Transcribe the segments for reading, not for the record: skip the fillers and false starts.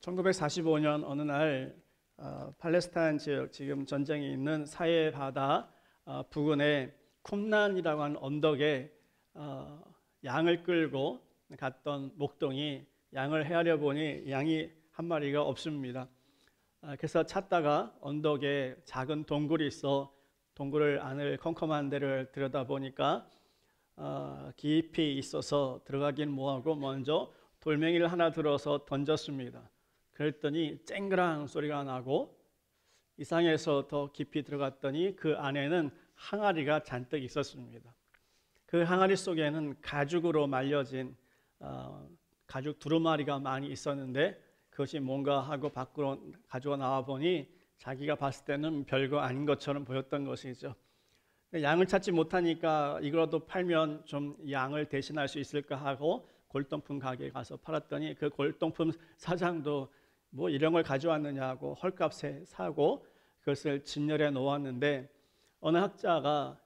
1945년 어느 날 팔레스타인 지역, 지금 전쟁이 있는 사해 바다 부근에 쿰란이라고 하는 언덕에 양을 끌고 갔던 목동이 양을 헤아려 보니 양이 한 마리가 없습니다. 그래서 찾다가 언덕에 작은 동굴이 있어 동굴 안을 컴컴한 데를 들여다보니까 깊이 있어서 들어가긴 뭐하고 먼저 돌멩이를 하나 들어서 던졌습니다. 그랬더니 쨍그랑 소리가 나고 이상해서 더 깊이 들어갔더니 그 안에는 항아리가 잔뜩 있었습니다. 그 항아리 속에는 가죽으로 말려진 가죽 두루마리가 많이 있었는데 그것이 뭔가 하고 밖으로 가지고 나와 보니 자기가 봤을 때는 별거 아닌 것처럼 보였던 것이죠. 양을 찾지 못하니까 이거라도 팔면 좀 양을 대신할 수 있을까 하고 골동품 가게에 가서 팔았더니 그 골동품 사장도 뭐 이런 걸 가져왔느냐고 헐값에 사고 그것을 진열해 놓았는데 어느 학자가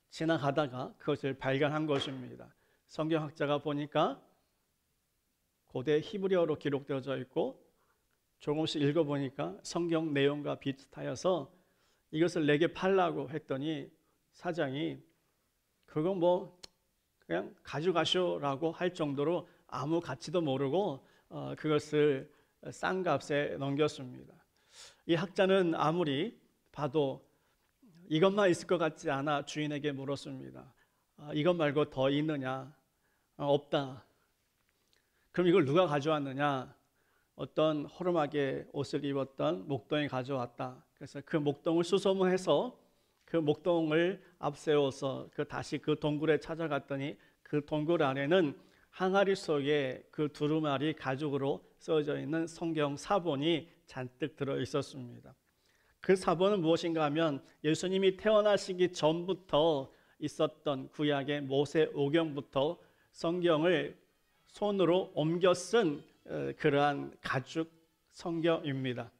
지나가다가 그것을 발견한 것입니다. 성경학자가 보니까 고대 히브리어로 기록되어져 있고 조금씩 읽어보니까 성경 내용과 비슷하여서 이것을 내게 팔라고 했더니 사장이 그건 뭐 그냥 가져가쇼라고 할 정도로 아무 가치도 모르고 그것을 싼 값에 넘겼습니다. 이 학자는 아무리 봐도 이것만 있을 것 같지 않아 주인에게 물었습니다. 이것 말고 더 있느냐? 없다. 그럼 이걸 누가 가져왔느냐? 어떤 허름하게 옷을 입었던 목동이 가져왔다. 그래서 그 목동을 수소문해서 그 목동을 앞세워서 다시 그 동굴에 찾아갔더니 그 동굴 안에는 항아리 속에 그 두루마리 가죽으로 써져 있는 성경 사본이 잔뜩 들어 있었습니다. 그 사본은 무엇인가 하면 예수님이 태어나시기 전부터 있었던 구약의 모세 오경부터 성경을 손으로 옮겨 쓴 그러한 가죽 성경입니다.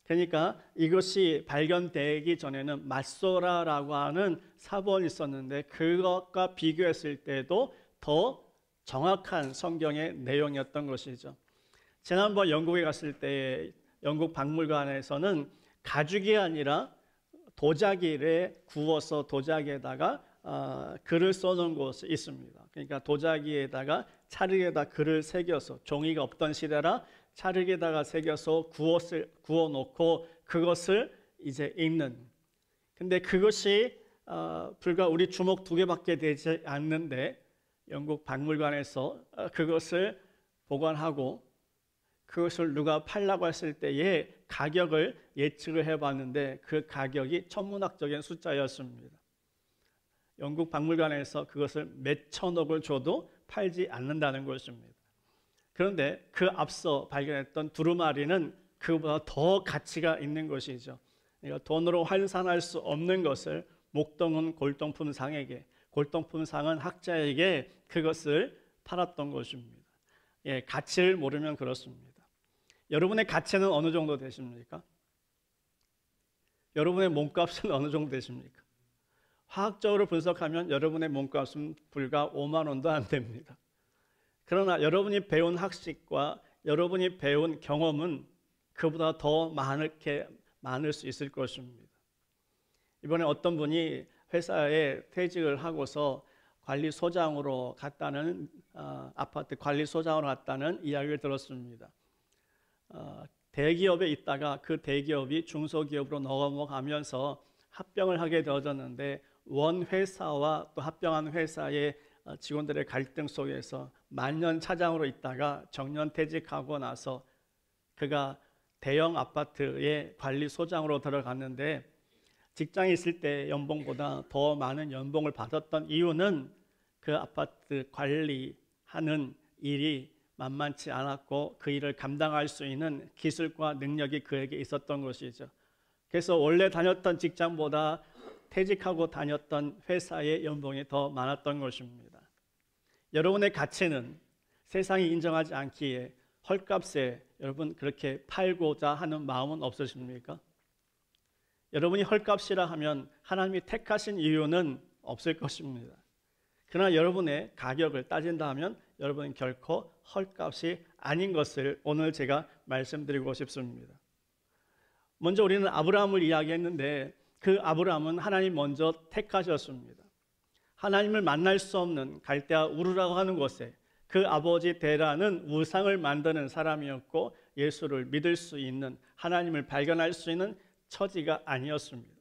그러니까 이것이 발견되기 전에는 맞소라라고 하는 사본이 있었는데 그것과 비교했을 때도 더 정확한 성경의 내용이었던 것이죠. 지난번 영국에 갔을 때 영국 박물관에서는 가죽이 아니라 도자기를 구워서 도자기에다가 글을 써놓은 곳이 있습니다. 그러니까 도자기에다가 찰흙에다 글을 새겨서 종이가 없던 시대라 찰흙에다가 새겨서 구워놓고 그것을 이제 읽는. 근데 그것이 불과 우리 주먹 2개밖에 되지 않는데 영국 박물관에서 그것을 보관하고 그것을 누가 팔라고 했을 때의 가격을 예측을 해봤는데 그 가격이 천문학적인 숫자였습니다. 영국 박물관에서 그것을 몇 천억을 줘도 팔지 않는다는 것입니다. 그런데 그 앞서 발견했던 두루마리는 그보다 더 가치가 있는 것이죠. 그러니까 돈으로 환산할 수 없는 것을 목동은 골동품상에게, 골동품상은 학자에게 그것을 팔았던 것입니다. 예, 가치를 모르면 그렇습니다. 여러분의 가치는 어느 정도 되십니까? 여러분의 몸값은 어느 정도 되십니까? 화학적으로 분석하면 여러분의 몸값은 불과 5만 원도 안 됩니다. 그러나 여러분이 배운 학식과 여러분이 배운 경험은 그보다 더 많을 수 있을 것입니다. 이번에 어떤 분이 회사에 퇴직을 하고서 관리소장으로 갔다는 아파트 관리소장으로 갔다는 이야기를 들었습니다. 대기업에 있다가 그 대기업이 중소기업으로 넘어가면서 합병을 하게 되어졌는데 원회사와 또 합병한 회사의 직원들의 갈등 속에서 만년 차장으로 있다가 정년 퇴직하고 나서 그가 대형 아파트의 관리소장으로 들어갔는데 직장에 있을 때 연봉보다 더 많은 연봉을 받았던 이유는 그 아파트 관리하는 일이 만만치 않았고 그 일을 감당할 수 있는 기술과 능력이 그에게 있었던 것이죠. 그래서 원래 다녔던 직장보다 퇴직하고 다녔던 회사의 연봉이 더 많았던 것입니다. 여러분의 가치는 세상이 인정하지 않기에 헐값에 여러분 그렇게 팔고자 하는 마음은 없으십니까? 여러분이 헐값이라 하면 하나님이 택하신 이유는 없을 것입니다. 그러나 여러분의 가격을 따진다 하면 여러분 결코 헐값이 아닌 것을 오늘 제가 말씀드리고 싶습니다. 먼저 우리는 아브라함을 이야기했는데 그 아브라함은 하나님 먼저 택하셨습니다. 하나님을 만날 수 없는 갈대아 우르라고 하는 곳에 그 아버지 데라는 우상을 만드는 사람이었고 예수를 믿을 수 있는, 하나님을 발견할 수 있는 처지가 아니었습니다.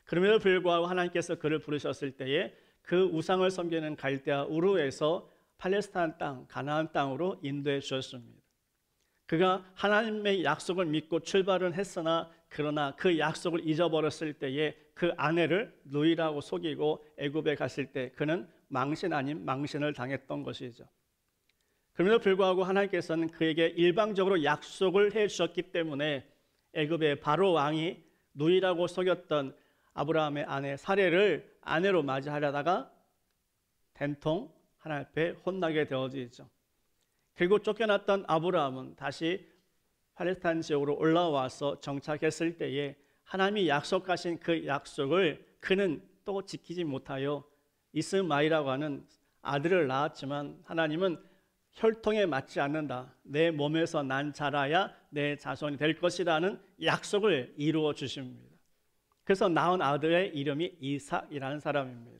그럼에도 불구하고 하나님께서 그를 부르셨을 때에 그 우상을 섬기는 갈대아 우르에서 팔레스타인 땅, 가나안 땅으로 인도해 주셨습니다. 그가 하나님의 약속을 믿고 출발은 했으나 그러나 그 약속을 잊어버렸을 때에 그 아내를 누이라고 속이고 애굽에 갔을 때 그는 망신 아닌 망신을 당했던 것이죠. 그럼에도 불구하고 하나님께서는 그에게 일방적으로 약속을 해 주셨기 때문에 애굽의 바로 왕이 누이라고 속였던 아브라함의 아내 사레를 아내로 맞이하려다가 된통 하나님 앞에 혼나게 되어지죠. 그리고 쫓겨났던 아브라함은 다시 팔레스타인 지역으로 올라와서 정착했을 때에 하나님이 약속하신 그 약속을 그는 또 지키지 못하여 이스마엘이라고 하는 아들을 낳았지만 하나님은 혈통에 맞지 않는다. 내 몸에서 난 자라야 내 자손이 될 것이라는 약속을 이루어 주십니다. 그래서 낳은 아들의 이름이 이삭이라는 사람입니다.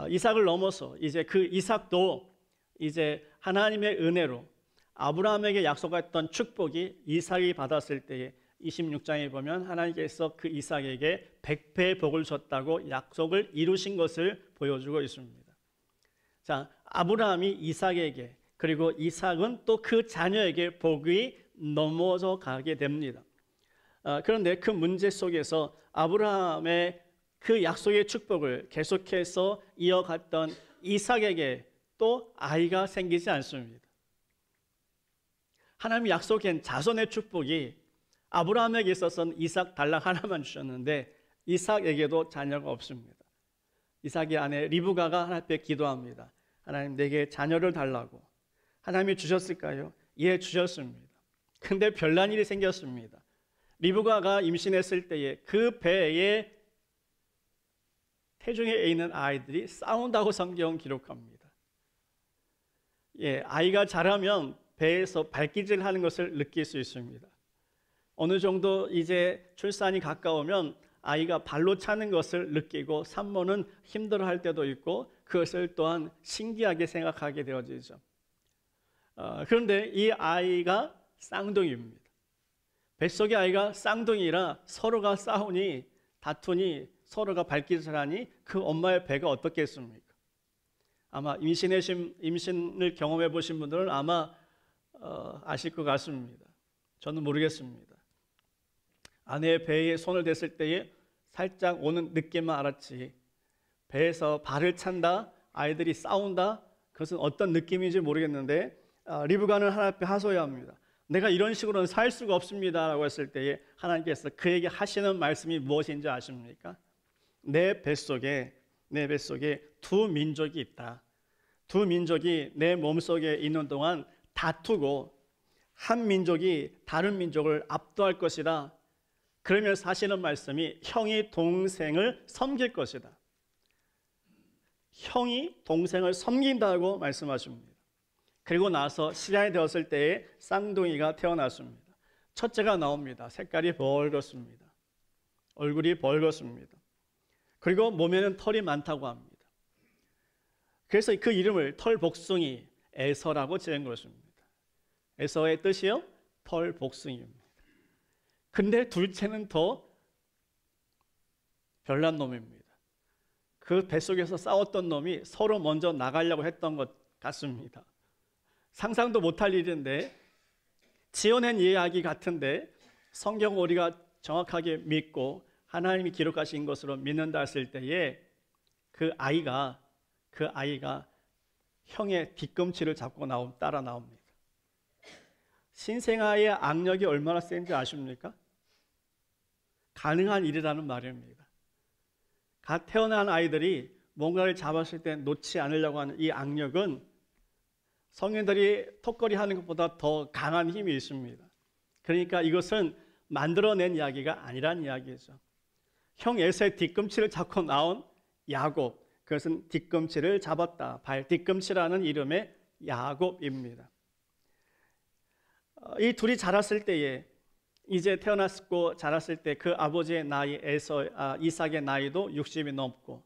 이삭을 넘어서 이제 그 이삭도 이제 하나님의 은혜로 아브라함에게 약속했던 축복이 이삭이 받았을 때에 26장에 보면 하나님께서 그 이삭에게 100배의 복을 줬다고 약속을 이루신 것을 보여주고 있습니다. 자, 아브라함이 이삭에게 그리고 이삭은 또 그 자녀에게 복이 넘어져 가게 됩니다. 그런데 그 문제 속에서 아브라함의 그 약속의 축복을 계속해서 이어갔던 이삭에게 또 아이가 생기지 않습니다. 하나님이 약속한 자손의 축복이 아브라함에게 있어서는 이삭 달랑 하나만 주셨는데 이삭에게도 자녀가 없습니다. 이삭의 아내 리브가가 하나님 앞에 기도합니다. 하나님 내게 자녀를 달라고. 하나님이 주셨을까요? 예, 주셨습니다. 근데 별난 일이 생겼습니다. 리브가가 임신했을 때에 그 배에 태중에 있는 아이들이 싸운다고 성경은 기록합니다. 예, 아이가 자라면 배에서 발기질하는 것을 느낄 수 있습니다. 어느 정도 이제 출산이 가까우면 아이가 발로 차는 것을 느끼고 산모는 힘들어할 때도 있고 그것을 또한 신기하게 생각하게 되어지죠. 그런데 이 아이가 쌍둥이입니다. 뱃속의 아이가 쌍둥이라 서로가 싸우니 다투니 서로가 발기질하니 그 엄마의 배가 어떻겠습니까? 아마 임신을 경험해 보신 분들은 아마 아실 것 같습니다. 저는 모르겠습니다. 아내의 배에 손을 댔을 때에 살짝 오는 느낌만 알았지 배에서 발을 찬다, 아이들이 싸운다, 그것은 어떤 느낌인지 모르겠는데 리브가는 하나님 앞에 하소연합니다. 내가 이런 식으로는 살 수가 없습니다 라고 했을 때에 하나님께서 그에게 하시는 말씀이 무엇인지 아십니까? 내 뱃속에 두 민족이 있다. 두 민족이 내 몸속에 있는 동안 다투고 한 민족이 다른 민족을 압도할 것이다. 그러면서 하시는 말씀이 형이 동생을 섬길 것이다. 형이 동생을 섬긴다고 말씀하십니다. 그리고 나서 시간이 되었을 때에 쌍둥이가 태어났습니다. 첫째가 나옵니다. 색깔이 벌겋습니다. 얼굴이 벌겋습니다. 그리고 몸에는 털이 많다고 합니다. 그래서 그 이름을 털복숭이 에서라고 지은 것입니다. 에서의 뜻이요? 털복숭이입니다. 근데 둘째는 더 별난 놈입니다. 그 뱃속에서 싸웠던 놈이 서로 먼저 나가려고 했던 것 같습니다. 상상도 못할 일인데 지어낸 이야기 같은데 성경 우리가 정확하게 믿고 하나님이 기록하신 것으로 믿는다 했을 때에 그 아이가 형의 뒤꿈치를 잡고 따라 나옵니다. 신생아의 악력이 얼마나 센지 아십니까? 가능한 일이라는 말입니다. 갓 태어난 아이들이 뭔가를 잡았을 때 놓지 않으려고 하는 이 악력은 성인들이 턱걸이 하는 것보다 더 강한 힘이 있습니다. 그러니까 이것은 만들어낸 이야기가 아니란 이야기죠. 형 에서의 뒤꿈치를 잡고 나온 야곱, 그것은 뒤꿈치를 잡았다. 발 뒤꿈치라는 이름의 야곱입니다. 이 둘이 자랐을 때에, 이제 태어났고 자랐을 때 그 아버지의 나이 이삭의 나이도 60이 넘고,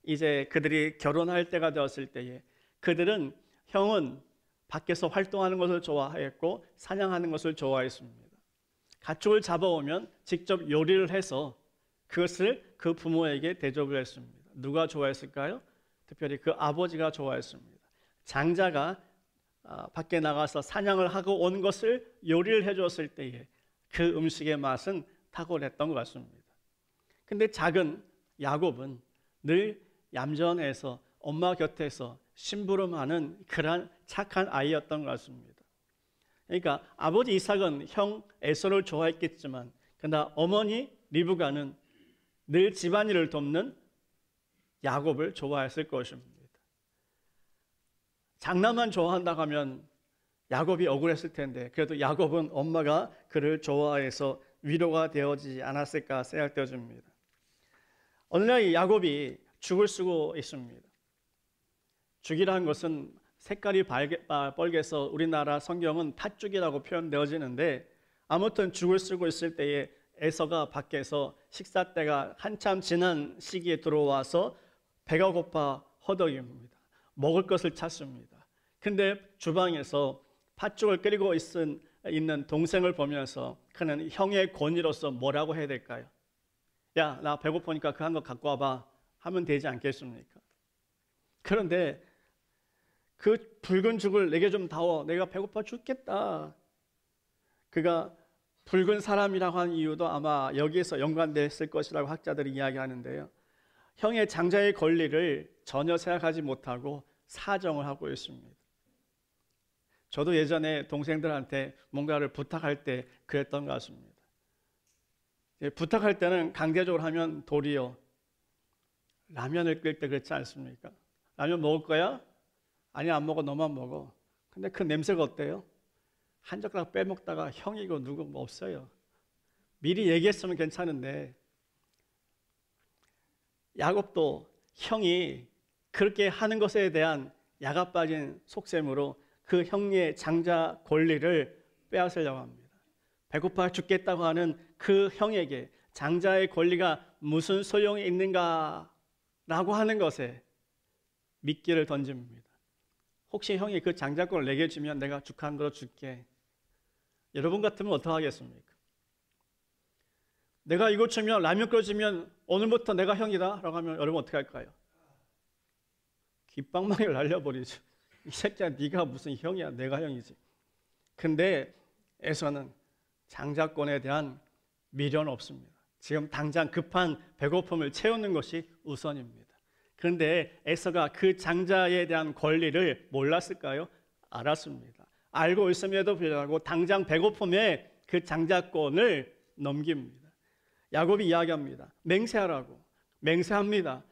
이제 그들이 결혼할 때가 되었을 때에 그들은, 형은 밖에서 활동하는 것을 좋아했고 사냥하는 것을 좋아했습니다. 가축을 잡아오면 직접 요리를 해서 그것을 그 부모에게 대접을 했습니다. 누가 좋아했을까요? 특별히 그 아버지가 좋아했습니다. 장자가 밖에 나가서 사냥을 하고 온 것을 요리를 해줬을 때에 그 음식의 맛은 탁월했던 것 같습니다. 근데 작은 야곱은 늘 얌전해서 엄마 곁에서 심부름하는 그런 착한 아이였던 것 같습니다. 그러니까 아버지 이삭은 형 에서를 좋아했겠지만, 그러나 어머니 리브가는 늘 집안일을 돕는 야곱을 좋아했을 것입니다. 장난만 좋아한다고 하면 야곱이 억울했을 텐데, 그래도 야곱은 엄마가 그를 좋아해서 위로가 되어지지 않았을까 생각되어집니다. 어느 날 야곱이 죽을 쓰고 있습니다. 죽이라는 것은 색깔이 빨개서 우리나라 성경은 팥죽이라고 표현되어지는데, 아무튼 죽을 쓰고 있을 때에 에서가 밖에서 식사 때가 한참 지난 시기에 들어와서 배가 고파 허덕입니다. 먹을 것을 찾습니다. 근데 주방에서 팥죽을 끓이고 있는 동생을 보면서 그는 형의 권위로서 뭐라고 해야 될까요? 야, 나 배고프니까 그 한 거 갖고 와봐 하면 되지 않겠습니까? 그런데 그 붉은 죽을 내게 좀 다오, 내가 배고파 죽겠다. 그가 붉은 사람이라고 한 이유도 아마 여기에서 연관됐을 것이라고 학자들이 이야기하는데요. 형의 장자의 권리를 전혀 생각하지 못하고 사정을 하고 있습니다. 저도 예전에 동생들한테 뭔가를 부탁할 때 그랬던 것 같습니다. 부탁할 때는 강제적으로 하면 도리어 라면을 끓일 때 그렇지 않습니까? 라면 먹을 거야? 아니, 안 먹어. 너만 먹어. 근데 그 냄새가 어때요? 한 젓가락 빼먹다가 형이고 누구 뭐 없어요. 미리 얘기했으면 괜찮은데, 야곱도 형이 그렇게 하는 것에 대한 야가 빠진 속셈으로 그 형의 장자 권리를 빼앗으려고 합니다. 배고파 죽겠다고 하는 그 형에게 장자의 권리가 무슨 소용이 있는가라고 하는 것에 미끼를 던집니다. 혹시 형이 그 장자권을 내게 주면 내가 죽 한 그릇 줄게. 여러분 같으면 어떻게 하겠습니까? 내가 이거 주면, 라면 끓여주면 오늘부터 내가 형이다 라고 하면 여러분 어떻게 할까요? 귓방망이를 날려버리죠. 이 새끼야, 네가 무슨 형이야, 내가 형이지. 근데 에서는 장자권에 대한 미련은 없습니다. 지금 당장 급한 배고픔을 채우는 것이 우선입니다. 그런데 에서가 그 장자에 대한 권리를 몰랐을까요? 알았습니다. 알고 있음에도 불구하고 당장 배고픔에 그 장자권을 넘깁니다. 야곱이 이야기합니다. 맹세하라고. 맹세합니다.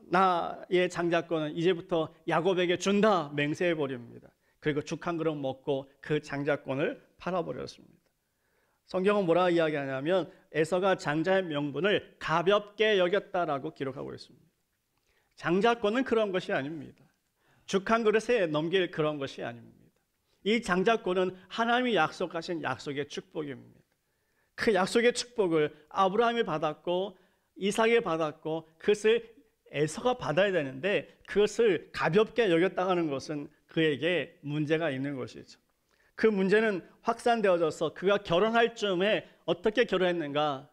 나의 장자권은 이제부터 야곱에게 준다 맹세해버립니다. 그리고 죽 한 그릇 먹고 그 장자권을 팔아버렸습니다. 성경은 뭐라 이야기하냐면 에서가 장자의 명분을 가볍게 여겼다라고 기록하고 있습니다. 장자권은 그런 것이 아닙니다. 죽 한 그릇에 넘길 그런 것이 아닙니다. 이 장자권은 하나님이 약속하신 약속의 축복입니다. 그 약속의 축복을 아브라함이 받았고 이삭이 받았고 그것을 에서가 받아야 되는데 그것을 가볍게 여겼다 하는 것은 그에게 문제가 있는 것이죠. 그 문제는 확산되어져서 그가 결혼할 즈음에 어떻게 결혼했는가.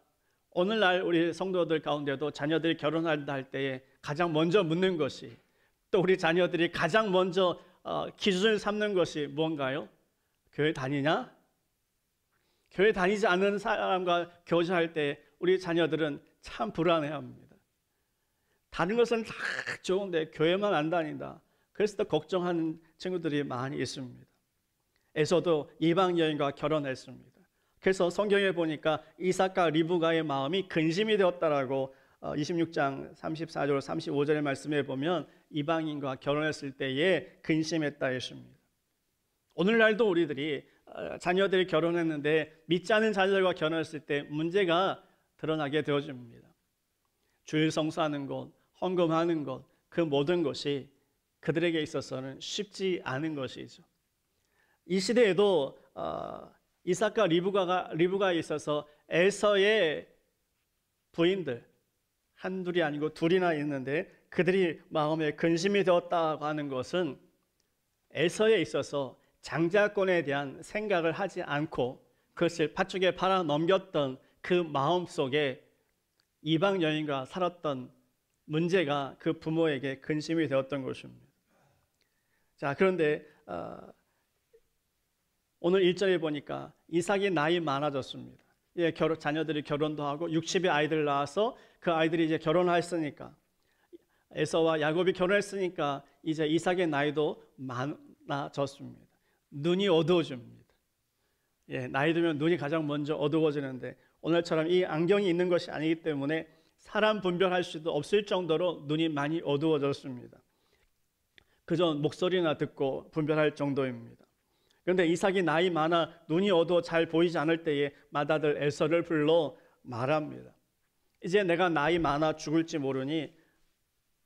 오늘날 우리 성도들 가운데도 자녀들이 결혼한다 할 때에 가장 먼저 묻는 것이, 또 우리 자녀들이 가장 먼저 기준을 삼는 것이 뭔가요? 교회 다니냐? 교회 다니지 않는 사람과 교제할 때 우리 자녀들은 참 불안해합니다. 다른 것은 다 좋은데 교회만 안 다닌다. 그래서 더 걱정하는 친구들이 많이 있습니다. 에서도 이방 여인과 결혼했습니다. 그래서 성경에 보니까 이삭과 리브가의 마음이 근심이 되었다라고 26장 34절 35절의 말씀에 보면 이방인과 결혼했을 때에 근심했다 했습니다. 오늘날도 우리들이 자녀들이 결혼했는데 믿지 않는 자녀들과 결혼했을 때 문제가 드러나게 되어집니다. 주일 성수하는 것, 헌금하는 것, 그 모든 것이 그들에게 있어서는 쉽지 않은 것이죠. 이 시대에도 이삭과 리브가에 있어서 에서의 부인들 한둘이 아니고 둘이나 있는데 그들이 마음에 근심이 되었다고 하는 것은 에서에 있어서 장자권에 대한 생각을 하지 않고 그것을 팥죽에 팔아 넘겼던 그 마음 속에 이방 여인과 살았던 문제가 그 부모에게 근심이 되었던 것입니다. 자, 그런데 오늘 1절에 보니까 이삭이 나이 많아졌습니다. 예, 자녀들이 결혼도 하고 60의 아이들 낳아서 그 아이들이 이제 결혼했으니까 에서와 야곱이 결혼했으니까 이제 이삭의 나이도 많아졌습니다. 눈이 어두워집니다. 예, 나이 들면 눈이 가장 먼저 어두워지는데 오늘처럼 이 안경이 있는 것이 아니기 때문에 사람 분별할 수도 없을 정도로 눈이 많이 어두워졌습니다. 그저 목소리나 듣고 분별할 정도입니다. 그런데 이삭이 나이 많아 눈이 어두워 잘 보이지 않을 때에 맏아들 에서를 불러 말합니다. 이제 내가 나이 많아 죽을지 모르니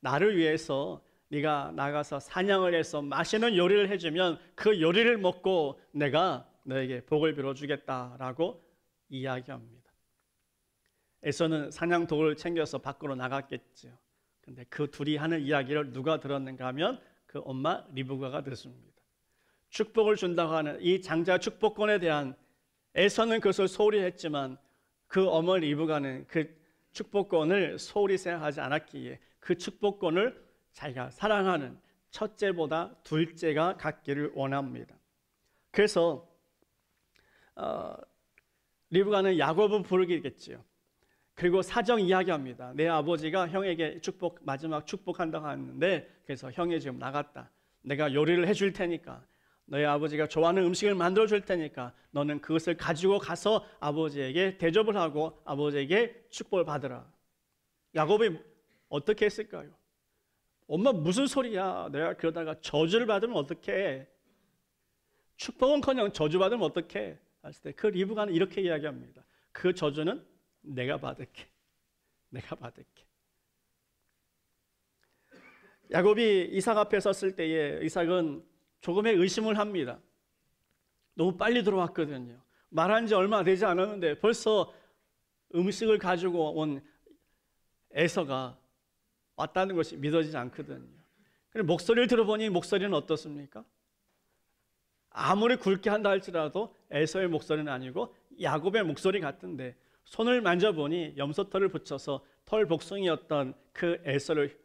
나를 위해서 네가 나가서 사냥을 해서 맛있는 요리를 해주면 그 요리를 먹고 내가 너에게 복을 빌어주겠다라고 이야기합니다. 에서는 사냥 도구를 챙겨서 밖으로 나갔겠죠. 근데 그 둘이 하는 이야기를 누가 들었는가 하면 그 엄마 리브가가 듣습니다. 축복을 준다고 하는 이 장자 축복권에 대한 에서는 그것을 소홀히 했지만 그 어머니 리브가는 그 축복권을 소홀히 생각하지 않았기에 그 축복권을 자기가 사랑하는 첫째보다 둘째가 갖기를 원합니다. 그래서 리브가는 야곱을 부르겠지요. 그리고 사정 이야기합니다. 내 아버지가 형에게 마지막 축복한다고 하는데 그래서 형이 지금 나갔다. 내가 요리를 해줄 테니까 너희 아버지가 좋아하는 음식을 만들어 줄 테니까 너는 그것을 가지고 가서 아버지에게 대접을 하고 아버지에게 축복을 받으라. 야곱이 어떻게 했을까요? 엄마 무슨 소리야? 내가 그러다가 저주를 받으면 어떡해? 축복은커녕 저주받으면 어떡해? 했을 때 그 리브가는 이렇게 이야기합니다. 그 저주는 내가 받을게. 내가 받을게. 야곱이 이삭 앞에 섰을 때에 이삭은 조금의 의심을 합니다. 너무 빨리 들어왔거든요. 말한 지 얼마 되지 않았는데 벌써 음식을 가지고 온 에서가 왔다는 것이 믿어지지 않거든요. 그런데 목소리를 들어보니 목소리는 어떻습니까? 아무리 굵게 한다 할지라도 에서의 목소리는 아니고 야곱의 목소리 같은데 손을 만져보니 염소털을 붙여서 털 복숭이였던 그 에서를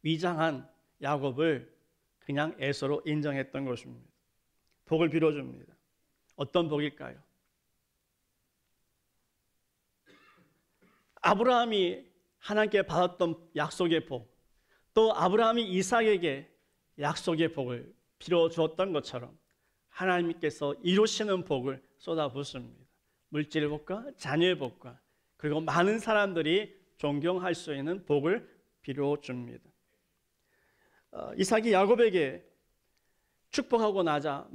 위장한 야곱을 그냥 에서로 인정했던 것입니다. 복을 빌어줍니다. 어떤 복일까요? 아브라함이 하나님께 받았던 약속의 복, 또 아브라함이 이삭에게 약속의 복을 빌어주었던 것처럼 하나님께서 이루시는 복을 쏟아붓습니다. 물질의 복과 자녀의 복과 그리고 많은 사람들이 존경할 수 있는 복을 빌어줍니다. 이삭이 야곱에게 축복하고 나자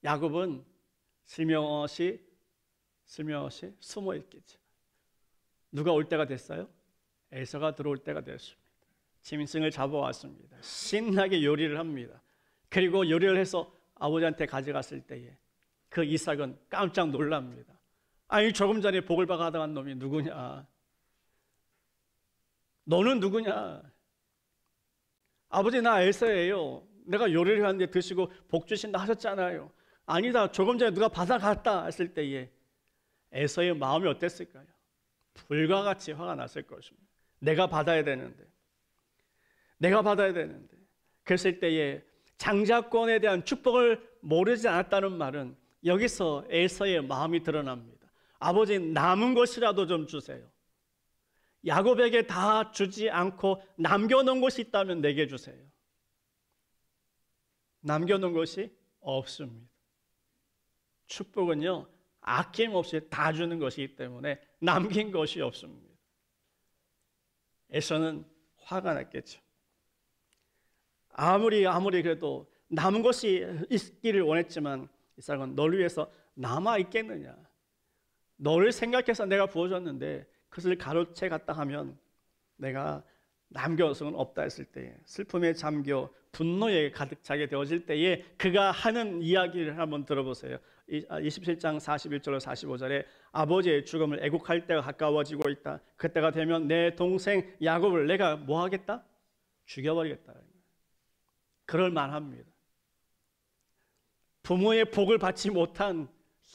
야곱은 슬며시 숨어 있겠죠. 누가 올 때가 됐어요? 에서가 들어올 때가 됐습니다. 짐승을 잡아왔습니다. 신나게 요리를 합니다. 그리고 요리를 해서 아버지한테 가져갔을 때에 그 이삭은 깜짝 놀랍니다. 아니 조금 전에 복을 받아간 놈이 누구냐? 너는 누구냐? 아버지 나 에서예요. 내가 요리를 하는데 드시고 복 주신다 하셨잖아요. 아니다. 조금 전에 누가 받아갔다 했을 때에 에서의 마음이 어땠을까요? 불과 같이 화가 났을 것입니다. 내가 받아야 되는데. 그랬을 때에 장자권에 대한 축복을 모르지 않았다는 말은 여기서 에서의 마음이 드러납니다. 아버지 남은 것이라도 좀 주세요. 야곱에게 다 주지 않고 남겨놓은 것이 있다면 내게 주세요. 남겨놓은 것이 없습니다. 축복은요 아낌없이 다 주는 것이기 때문에 남긴 것이 없습니다. 에서는 화가 났겠죠. 아무리 그래도 남은 것이 있기를 원했지만 이삭은 너를 위해서 남아 있겠느냐? 너를 생각해서 내가 부어줬는데 그것을 가로채 갔다 하면 내가 남교성은 없다 했을 때에, 슬픔에 잠겨 분노에 가득 차게 되어질 때에 그가 하는 이야기를 한번 들어보세요. 27장 41절로 45절에 아버지의 죽음을 애국할 때가 가까워지고 있다. 그때가 되면 내 동생 야곱을 내가 뭐 하겠다? 죽여버리겠다. 그럴 만합니다. 부모의 복을 받지 못한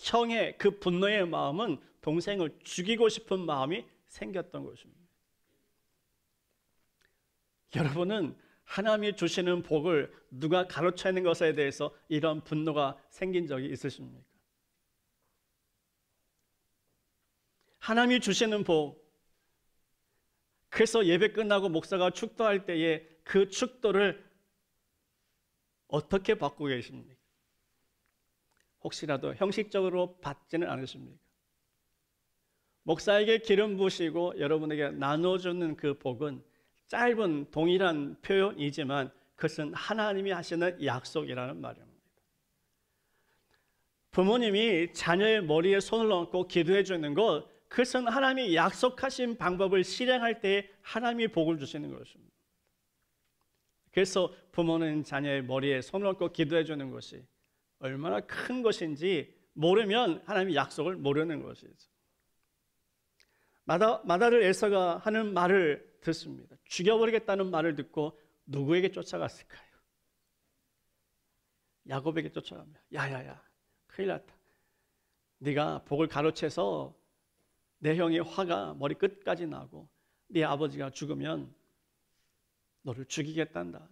형의 그 분노의 마음은 동생을 죽이고 싶은 마음이 생겼던 것입니다. 여러분은 하나님이 주시는 복을 누가 가로채는 것에 대해서 이런 분노가 생긴 적이 있으십니까? 하나님이 주시는 복, 그래서 예배 끝나고 목사가 축도할 때에 그 축도를 어떻게 받고 계십니까? 혹시라도 형식적으로 받지는 않으십니까? 목사에게 기름 부으시고 여러분에게 나눠주는 그 복은 짧은 동일한 표현이지만 그것은 하나님이 하시는 약속이라는 말입니다. 부모님이 자녀의 머리에 손을 얹고 기도해 주는 것, 그것은 하나님이 약속하신 방법을 실행할 때 하나님이 복을 주시는 것입니다. 그래서 부모는 자녀의 머리에 손을 얹고 기도해 주는 것이 얼마나 큰 것인지 모르면 하나님의 약속을 모르는 것이죠. 마다들 에서가 하는 말을 듣습니다. 죽여버리겠다는 말을 듣고 누구에게 쫓아갔을까요? 야곱에게 쫓아갑니다. 야야야, 큰일 났다. 네가 복을 가로채서 내 형의 화가 머리 끝까지 나고 네 아버지가 죽으면 너를 죽이겠단다.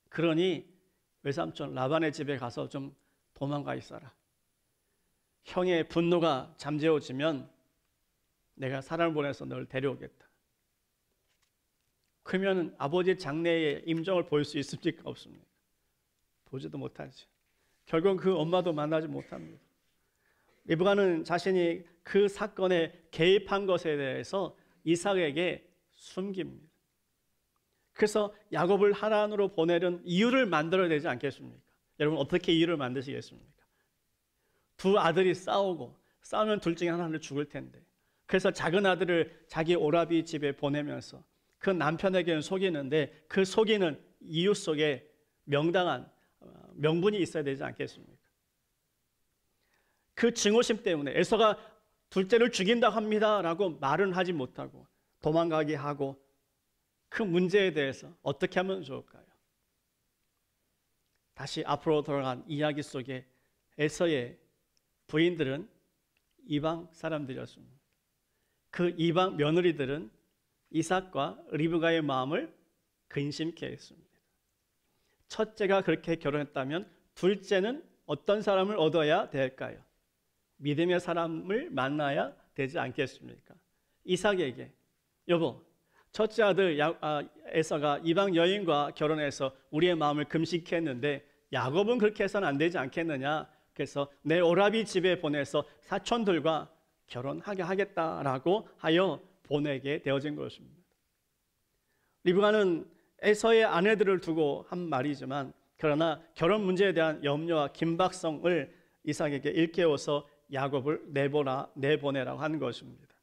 그러니 외삼촌 라반의 집에 가서 좀 도망가 있어라. 형의 분노가 잠재워지면 내가 사람을 보내서 너를 데려오겠다. 그러면 아버지의 장래의 임종을 볼 수 있습니까? 없습니까? 보지도 못하지. 결국 그 엄마도 만나지 못합니다. 리브가는 자신이 그 사건에 개입한 것에 대해서 이삭에게 숨깁니다. 그래서 야곱을 하란으로 보내는 이유를 만들어야 되지 않겠습니까? 여러분 어떻게 이유를 만드시겠습니까? 두 아들이 싸우면 둘 중에 하나는 죽을 텐데, 그래서 작은 아들을 자기 오라비 집에 보내면서 그 남편에게는 속이는데 그 속이는 이유 속에 명당한 명분이 있어야 되지 않겠습니까? 그 증오심 때문에 에서가 둘째를 죽인다 합니다 라고 말은 하지 못하고 도망가게 하고, 그 문제에 대해서 어떻게 하면 좋을까요? 다시 앞으로 돌아간 이야기 속에 에서의 부인들은 이방 사람들이었습니다. 그 이방 며느리들은 이삭과 리브가의 마음을 근심케 했습니다. 첫째가 그렇게 결혼했다면 둘째는 어떤 사람을 얻어야 될까요? 믿음의 사람을 만나야 되지 않겠습니까? 이삭에게 여보, 첫째 아들 에서가 이방 여인과 결혼해서 우리의 마음을 금식케 했는데 야곱은 그렇게 해서는 안 되지 않겠느냐? 그래서 내 오라비 집에 보내서 사촌들과 결혼하게 하겠다라고 하여 보내게 되어진 것입니다. 리브가는 에서의 아내들을 두고 한 말이지만, 그러나 결혼 문제에 대한 염려와 긴박성을 이삭에게 일깨워서 야곱을 내보내라고 한 것입니다.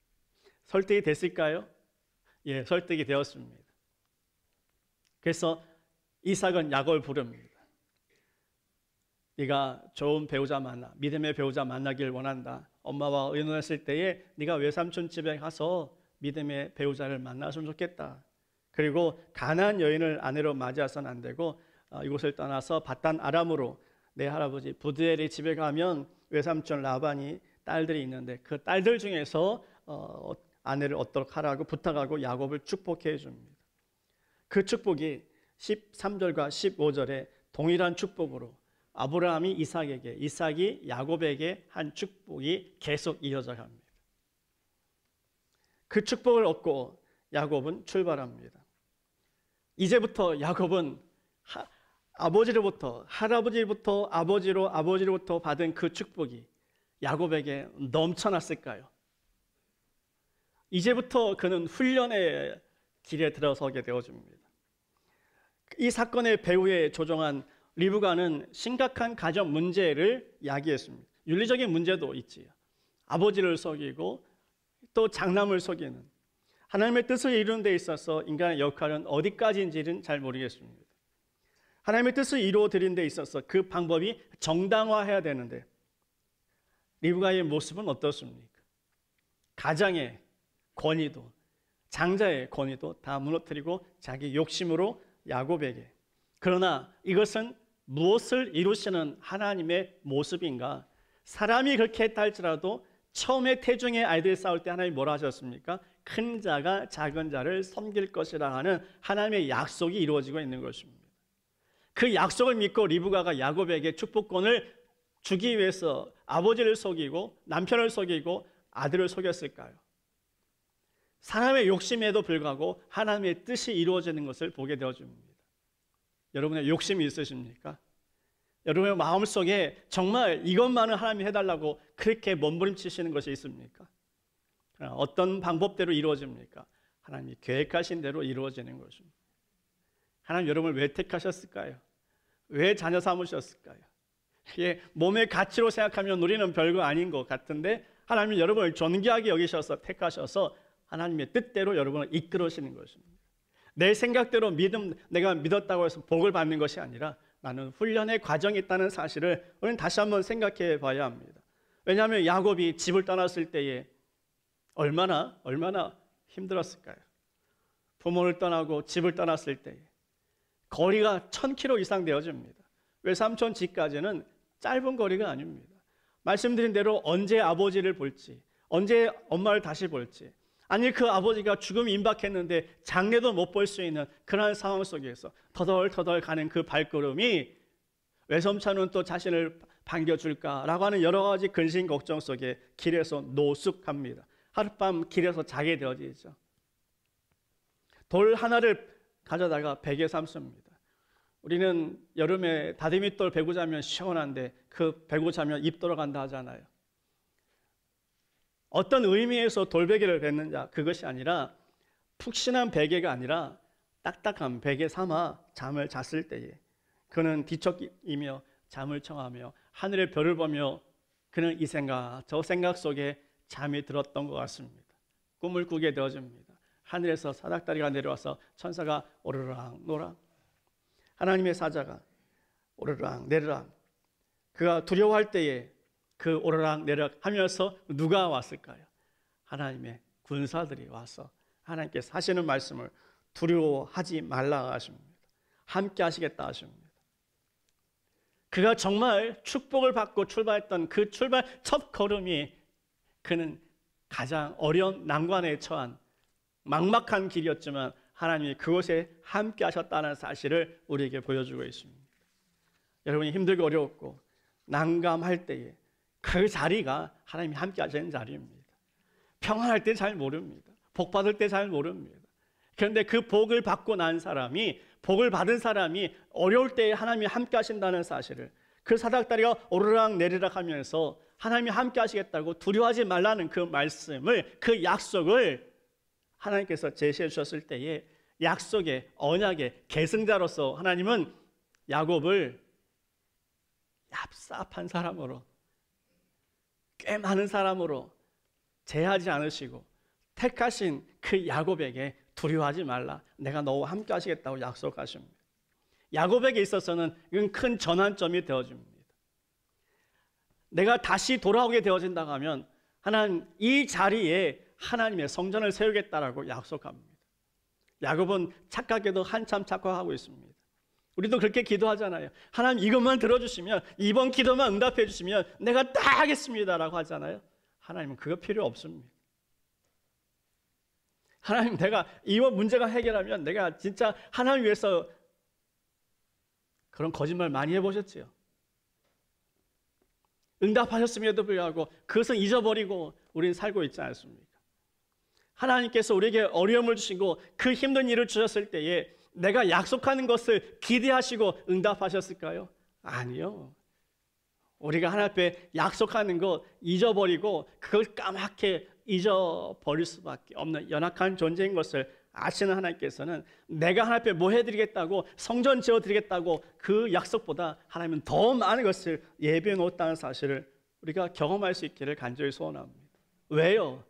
설득이 됐을까요? 예, 설득이 되었습니다. 그래서 이삭은 야곱을 부릅니다. 네가 좋은 배우자 만나, 믿음의 배우자 만나길 원한다. 엄마와 의논했을 때에 네가 외삼촌 집에 가서 믿음의 배우자를 만났으면 좋겠다. 그리고 가나안 여인을 아내로 맞이해서는 안 되고 이곳을 떠나서 바단 아람으로 내 할아버지 부드엘의 집에 가면 외삼촌 라반이 딸들이 있는데 그 딸들 중에서 아내를 얻도록 하라고 부탁하고 야곱을 축복해 줍니다. 그 축복이 13절과 15절에 동일한 축복으로 아브라함이 이삭에게, 이삭이 야곱에게 한 축복이 계속 이어져 갑니다. 그 축복을 얻고 야곱은 출발합니다. 이제부터 야곱은 아버지로부터, 할아버지로부터, 아버지로부터 받은 그 축복이 야곱에게 넘쳐났을까요? 이제부터 그는 훈련의 길에 들어서게 되어집니다. 이 사건의 배후에 조종한 리브가는 심각한 가정 문제를 야기했습니다. 윤리적인 문제도 있지요. 아버지를 속이고 또 장남을 속이는, 하나님의 뜻을 이루는 데 있어서 인간의 역할은 어디까지인지는 잘 모르겠습니다. 하나님의 뜻을 이루어 드리는 데 있어서 그 방법이 정당화해야 되는데 리브가의 모습은 어떻습니까? 가장의 권위도 장자의 권위도 다 무너뜨리고 자기 욕심으로 야곱에게. 그러나 이것은 무엇을 이루시는 하나님의 모습인가? 사람이 그렇게 했다 할지라도 처음에 태중의 아이들이 싸울 때 하나님이 뭐라 하셨습니까? 큰 자가 작은 자를 섬길 것이라 하는 하나님의 약속이 이루어지고 있는 것입니다. 그 약속을 믿고 리브가가 야곱에게 축복권을 주기 위해서 아버지를 속이고 남편을 속이고 아들을 속였을까요? 사람의 욕심에도 불구하고 하나님의 뜻이 이루어지는 것을 보게 되어줍니다. 여러분의 욕심이 있으십니까? 여러분의 마음속에 정말 이것만은 하나님이 해달라고 그렇게 몸부림치시는 것이 있습니까? 어떤 방법대로 이루어집니까? 하나님이 계획하신 대로 이루어지는 것입니다. 하나님 여러분을 왜 택하셨을까요? 왜 자녀 삼으셨을까요? 이게 몸의 가치로 생각하면 우리는 별거 아닌 것 같은데 하나님이 여러분을 존귀하게 여기셔서 택하셔서 하나님의 뜻대로 여러분을 이끌으시는 것입니다. 내 생각대로 내가 믿었다고 해서 복을 받는 것이 아니라 나는 훈련의 과정이 있다는 사실을 우리는 다시 한번 생각해 봐야 합니다. 왜냐하면 야곱이 집을 떠났을 때에 얼마나 힘들었을까요? 부모를 떠나고 집을 떠났을 때에 거리가 1000km 이상 되어집니다. 외삼촌 집까지는 짧은 거리가 아닙니다. 말씀드린 대로 언제 아버지를 볼지, 언제 엄마를 다시 볼지, 아니 그 아버지가 죽음이 임박했는데 장례도 못 볼 수 있는 그런 상황 속에서 터덜터덜 가는 그 발걸음이 외삼촌은 또 자신을 반겨줄까라고 하는 여러 가지 근심 걱정 속에 길에서 노숙합니다. 하룻밤 길에서 자게 되어지죠. 돌 하나를 가져다가 베개 삼습니다. 우리는 여름에 다리밑돌 베고 자면 시원한데 그 베고 자면 입 돌아간다 하잖아요. 어떤 의미에서 돌베개를 뱉느냐 그것이 아니라 푹신한 베개가 아니라 딱딱한 베개 삼아 잠을 잤을 때에 그는 뒤척이며 잠을 청하며 하늘의 별을 보며 그는 이 생각 저 생각 속에 잠이 들었던 것 같습니다. 꿈을 꾸게 되어집니다. 하늘에서 사닥다리가 내려와서 천사가 오르락 노락 하나님의 사자가 오르락 내리락 그가 두려워할 때에 그 오르락 내리락 하면서 누가 왔을까요? 하나님의 군사들이 와서 하나님께서 하시는 말씀을 두려워하지 말라 하십니다. 함께 하시겠다 하십니다. 그가 정말 축복을 받고 출발했던 그 출발 첫 걸음이 그는 가장 어려운 난관에 처한 막막한 길이었지만 하나님이 그곳에 함께 하셨다는 사실을 우리에게 보여주고 있습니다. 여러분이 힘들고 어려웠고 난감할 때에 그 자리가 하나님이 함께 하시는 자리입니다. 평안할 때 잘 모릅니다. 복 받을 때 잘 모릅니다. 그런데 그 복을 받고 난 사람이 복을 받은 사람이 어려울 때 하나님이 함께 하신다는 사실을 그 사닥다리가 오르락 내리락 하면서 하나님이 함께 하시겠다고 두려워하지 말라는 그 말씀을 그 약속을 하나님께서 제시해 주셨을 때에 약속의 언약의 계승자로서 하나님은 야곱을 얍삽한 사람으로 꽤 많은 사람으로 제하지 않으시고 택하신 그 야곱에게 두려워하지 말라 내가 너와 함께 하시겠다고 약속하십니다. 야곱에게 있어서는 이건 큰 전환점이 되어집니다. 내가 다시 돌아오게 되어진다고 하면 하나님 이 자리에 하나님의 성전을 세우겠다라고 약속합니다. 야곱은 착각에도 한참 착각하고 있습니다. 우리도 그렇게 기도하잖아요. 하나님 이것만 들어주시면 이번 기도만 응답해 주시면 내가 다 하겠습니다라고 하잖아요. 하나님은 그거 필요 없습니다. 하나님 내가 이번 문제가 해결하면 내가 진짜 하나님 위해서 그런 거짓말 많이 해보셨지요. 응답하셨음에도 불구하고 그것은 잊어버리고 우리는 살고 있지 않습니까? 하나님께서 우리에게 어려움을 주시고 그 힘든 일을 주셨을 때에 내가 약속하는 것을 기대하시고 응답하셨을까요? 아니요. 우리가 하나님 앞에 약속하는 것 잊어버리고 그걸 까맣게 잊어버릴 수밖에 없는 연약한 존재인 것을 아시는 하나님께서는 내가 하나님 앞에 뭐 해드리겠다고 성전 지어드리겠다고 그 약속보다 하나님은 더 많은 것을 예비해 놓았다는 사실을 우리가 경험할 수 있기를 간절히 소원합니다. 왜요?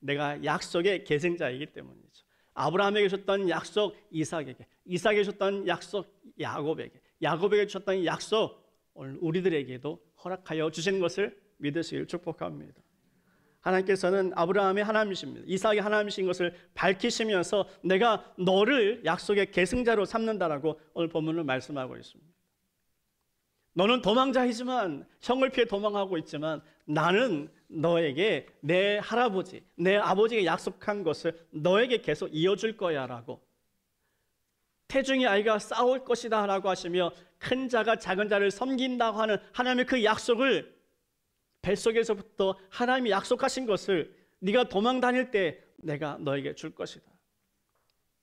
내가 약속의 계승자이기 때문이죠. 아브라함에게 주셨던 약속 이삭에게, 이삭에게 주셨던 약속 야곱에게, 야곱에게 주셨던 약속 오늘 우리들에게도 허락하여 주신 것을 믿으시길 축복합니다. 하나님께서는 아브라함의 하나님이십니다. 이삭의 하나님이신 것을 밝히시면서 내가 너를 약속의 계승자로 삼는다라고 오늘 본문을 말씀하고 있습니다. 너는 도망자이지만, 형을 피해 도망하고 있지만 나는 너에게 내 할아버지, 내 아버지가 약속한 것을 너에게 계속 이어줄 거야 라고, 태중의 아이가 싸울 것이다 라고 하시며 큰 자가 작은 자를 섬긴다고 하는 하나님의 그 약속을, 뱃속에서부터 하나님이 약속하신 것을 네가 도망 다닐 때 내가 너에게 줄 것이다.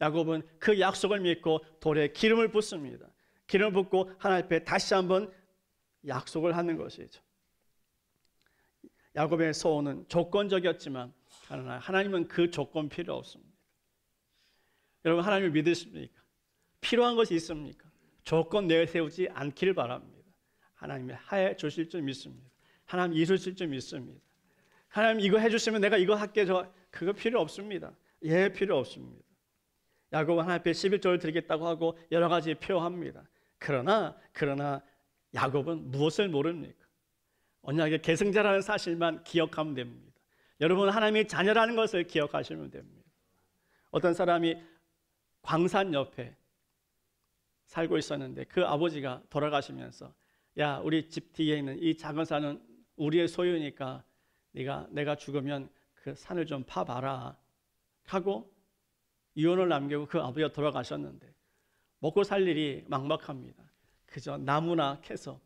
야곱은 그 약속을 믿고 돌에 기름을 붓습니다. 기름을 붓고 하나님 앞에 다시 한번 약속을 하는 것이죠. 야곱의 소원은 조건적이었지만 그러나 하나님은 그 조건 필요 없습니다. 여러분, 하나님을 믿으십니까? 필요한 것이 있습니까? 조건 내세우지 않기를 바랍니다. 하나님이 해 주실 줄 믿습니다. 하나님 이루실 줄 믿습니다. 하나님 이거 해주시면 내가 이거 할게, 그거 필요 없습니다. 예, 필요 없습니다. 야곱은 하나님 앞에 11조를 드리겠다고 하고 여러 가지 표합니다. 그러나 야곱은 무엇을 모릅니까? 언약의 계승자라는 사실만 기억하면 됩니다. 여러분, 하나님의 자녀라는 것을 기억하시면 됩니다. 어떤 사람이 광산 옆에 살고 있었는데 그 아버지가 돌아가시면서, 야, 우리 집 뒤에 있는 이 작은 산은 우리의 소유니까 내가 죽으면 그 산을 좀 파봐라 하고 유언을 남기고 그 아버지가 돌아가셨는데 먹고 살 일이 막막합니다. 그저 나무나 캐서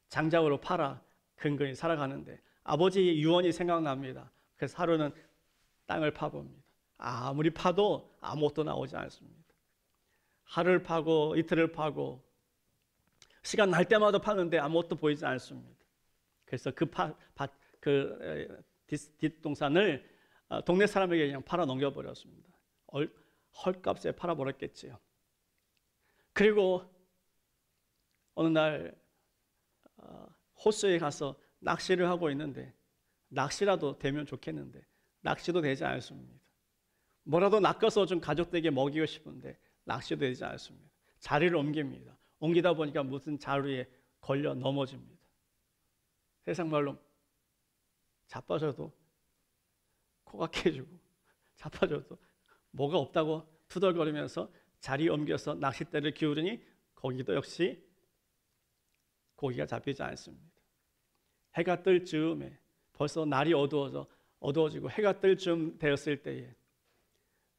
장작으로 팔아 근근히 살아가는데 아버지의 유언이 생각납니다. 그래서 하루는 땅을 파봅니다. 아무리 파도 아무것도 나오지 않습니다. 하루를 파고 이틀을 파고 시간 날 때마다 파는데 아무것도 보이지 않습니다. 그래서 그 뒷동산을 동네 사람에게 그냥 팔아 넘겨버렸습니다. 헐값에 팔아버렸겠지요. 그리고 어느 날 호수에 가서 낚시를 하고 있는데, 낚시라도 되면 좋겠는데 낚시도 되지 않습니다. 뭐라도 낚아서 좀 가족들에게 먹이고 싶은데 낚시도 되지 않습니다. 자리를 옮깁니다. 옮기다 보니까 무슨 자루에 걸려 넘어집니다. 세상 말로 자빠져도 코가 깨지고 자빠져도 뭐가 없다고 투덜거리면서 자리 옮겨서 낚싯대를 기울이니 거기도 역시 고기가 잡히지 않습니다. 해가 뜰 즈음에 벌써 날이 어두워지고 해가 뜰 즈음 되었을 때에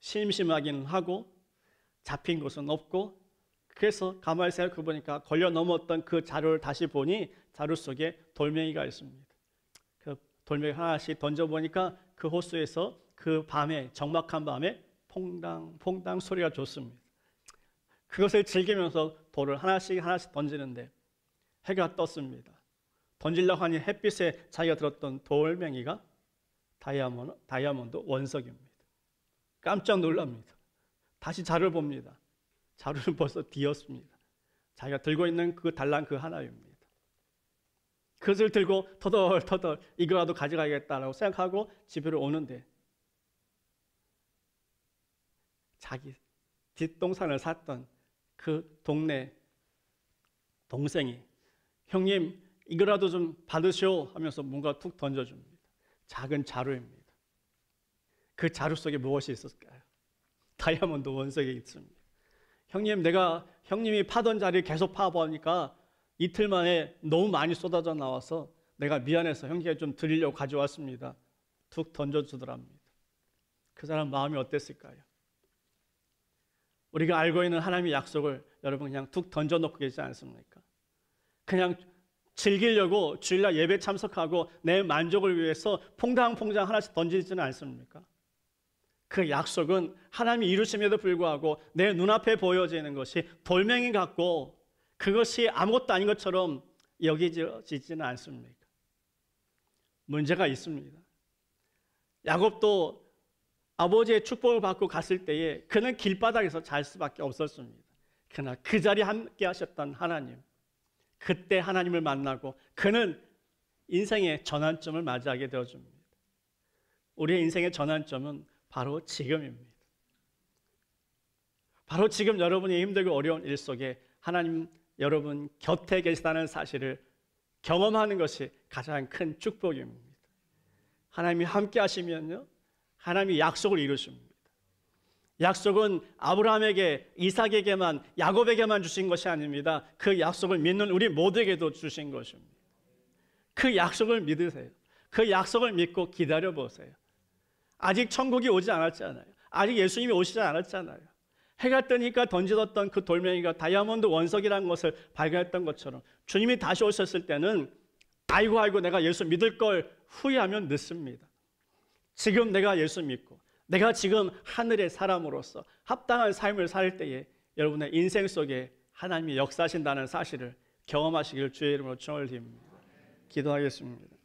심심하기는 하고 잡힌 것은 없고, 그래서 가만히 생각해 보니까 걸려 넘었던 그 자루를 다시 보니 자루 속에 돌멩이가 있습니다. 그 돌멩이 하나씩 던져보니까 그 호수에서 그 밤에, 적막한 밤에 퐁당 소리가 좋습니다. 그것을 즐기면서 돌을 하나씩 던지는데 해가 떴습니다. 던지려고 하니 햇빛에 자기가 들었던 돌멩이가 다이아몬드 원석입니다. 깜짝 놀랍니다. 다시 자루를 봅니다. 자루는 벌써 뒤었습니다. 자기가 들고 있는 그 달랑 그 하나입니다. 그것을 들고 터덜터덜 이거라도 가져가야겠다라고 생각하고 집으로 오는데 자기 뒷동산을 샀던 그 동네 동생이, 형님 이거라도 좀 받으시오 하면서 뭔가 툭 던져줍니다. 작은 자루입니다. 그 자루 속에 무엇이 있었을까요? 다이아몬드 원석이 있습니다. 형님, 내가 형님이 파던 자리 계속 파보니까 이틀 만에 너무 많이 쏟아져 나와서 내가 미안해서 형님께 좀 드리려고 가져왔습니다. 툭 던져주더랍니다. 그 사람 마음이 어땠을까요? 우리가 알고 있는 하나님의 약속을 여러분 그냥 툭 던져놓고 계시지 않습니까? 그냥 즐기려고 주일날 예배 참석하고 내 만족을 위해서 퐁당퐁당 하나씩 던지지는 않습니까? 그 약속은 하나님이 이루심에도 불구하고 내 눈앞에 보여지는 것이 돌멩이 같고 그것이 아무것도 아닌 것처럼 여겨지지는 않습니까? 문제가 있습니다. 야곱도 아버지의 축복을 받고 갔을 때에 그는 길바닥에서 잘 수밖에 없었습니다. 그러나 그 자리에 함께 하셨던 하나님, 그때 하나님을 만나고 그는 인생의 전환점을 맞이하게 되어줍니다. 우리의 인생의 전환점은 바로 지금입니다. 바로 지금 여러분이 힘들고 어려운 일 속에 하나님 여러분 곁에 계시다는 사실을 경험하는 것이 가장 큰 축복입니다. 하나님이 함께 하시면요, 하나님이 약속을 이루십니다. 약속은 아브라함에게, 이삭에게만, 야곱에게만 주신 것이 아닙니다. 그 약속을 믿는 우리 모두에게도 주신 것입니다. 그 약속을 믿으세요. 그 약속을 믿고 기다려보세요. 아직 천국이 오지 않았잖아요. 아직 예수님이 오시지 않았잖아요. 해가 뜨니까 던져졌던 그 돌멩이가 다이아몬드 원석이라는 것을 발견했던 것처럼 주님이 다시 오셨을 때는 아이고 내가 예수 믿을 걸 후회하면 늦습니다. 지금 내가 예수 믿고 내가 지금 하늘의 사람으로서 합당한 삶을 살 때에 여러분의 인생 속에 하나님이 역사하신다는 사실을 경험하시길 주의 이름으로 축원을 드립니다. 기도하겠습니다.